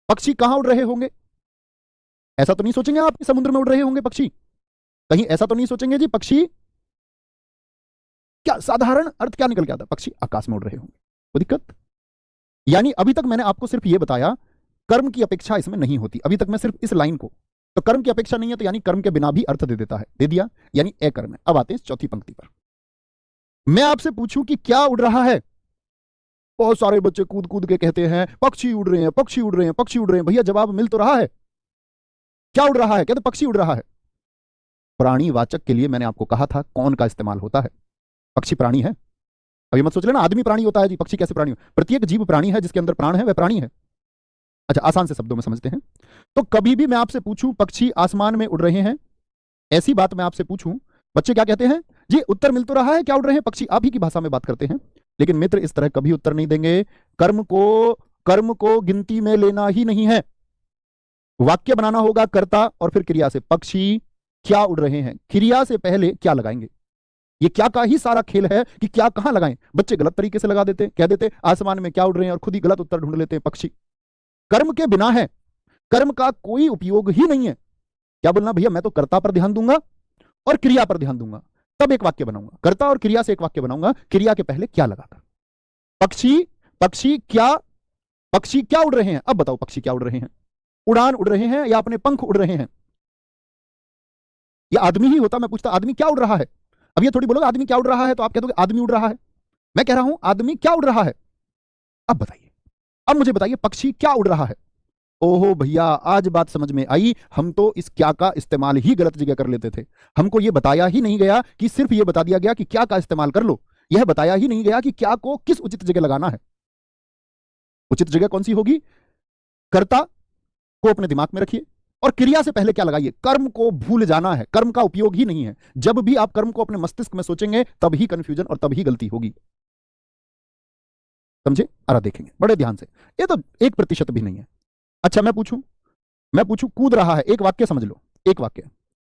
पक्षी कहां उड़ रहे होंगे? ऐसा तो नहीं सोचेंगे आप कि समुद्र में उड़ रहे होंगे पक्षी? कहीं ऐसा तो नहीं सोचेंगे जी पक्षी, क्या साधारण अर्थ क्या निकल के आता, पक्षी आकाश में उड़ रहे होंगे, कोई दिक्कत? यानी अभी तक मैंने आपको सिर्फ यह बताया कर्म की अपेक्षा इसमें नहीं होती, अभी तक मैं सिर्फ इस लाइन को, तो कर्म की अपेक्षा नहीं है तो यानी कर्म के बिना भी अर्थ दे देता है, दे दिया, यानी अकर्म है। अब आते हैं चौथी पंक्ति पर। मैं आपसे पूछूं कि क्या उड़ रहा है? बहुत सारे बच्चे कूद कूद के कहते हैं पक्षी उड़ रहे हैं, पक्षी उड़ रहे हैं, पक्षी उड़ रहे हैं। भैया जवाब मिल तो रहा है, क्या उड़ रहा है? कहते पक्षी उड़ रहा है। प्राणीवाचक के लिए मैंने आपको कहा था कौन का इस्तेमाल होता है, पक्षी प्राणी है। अभी मत सोच लेना आदमी प्राणी होता है जी, पक्षी कैसे प्राणी हो? प्रत्येक जीव प्राणी है, जिसके अंदर प्राण है वह प्राणी है। अच्छा आसान से शब्दों में समझते हैं। तो कभी भी मैं आपसे पूछूं पक्षी आसमान में उड़ रहे हैं, ऐसी बात मैं आपसे पूछूं, बच्चे क्या कहते हैं जी? उत्तर मिल तो रहा है क्या उड़ रहे हैं पक्षी, आप ही की भाषा में बात करते हैं। लेकिन मित्र इस तरह कभी उत्तर नहीं देंगे, कर्म को गिनती में लेना ही नहीं है। वाक्य बनाना होगा कर्ता और फिर क्रिया से। पक्षी क्या उड़ रहे हैं, क्रिया से पहले क्या लगाएंगे। ये क्या का ही सारा खेल है कि क्या कहां लगाएं। बच्चे गलत तरीके से लगा देते, कह देते आसमान में क्या उड़ रहे हैं और खुद ही गलत उत्तर ढूंढ लेते हैं पक्षी। कर्म के बिना है, कर्म का कोई उपयोग ही नहीं है। क्या बोलना भैया, मैं तो कर्ता पर ध्यान दूंगा और क्रिया पर ध्यान दूंगा, तब एक वाक्य बनाऊंगा। कर्ता और क्रिया से एक वाक्य बनाऊंगा, क्रिया के पहले क्या लगाकर। पक्षी पक्षी क्या पक्षी क्या उड़ रहे हैं? अब बताओ पक्षी क्या उड़ रहे हैं? उड़ान उड़ रहे हैं या अपने पंख उड़ रहे हैं? या आदमी ही होता मैं पूछता आदमी क्या उड़ रहा है। अब ये थोड़ी बोलोगे आदमी क्या उड़ रहा है तो आप कह दोगे आदमी उड़ रहा है। मैं कह रहा हूं आदमी क्या उड़ रहा है। अब बताइए, अब मुझे बताइए पक्षी क्या उड़ रहा है। ओहो भैया आज बात समझ में आई, हम तो इस क्या का इस्तेमाल ही गलत जगह कर लेते थे। हमको यह बताया ही नहीं गया कि सिर्फ यह बता दिया गया कि क्या का इस्तेमाल कर लो, यह बताया ही नहीं गया कि क्या को किस उचित जगह लगाना है। उचित जगह कौन सी होगी? कर्ता को अपने दिमाग में रखिए और क्रिया से पहले क्या लगाइए। कर्म को भूल जाना है, कर्म का उपयोग ही नहीं है। जब भी आप कर्म को अपने मस्तिष्क में सोचेंगे तभी कंफ्यूजन और तभी गलती होगी। समझे? अरे देखेंगे बड़े ध्यान से, ये तो 1% भी नहीं है। अच्छा मैं पूछूं कूद रहा है, एक वाक्य समझ लो, एक वाक्य।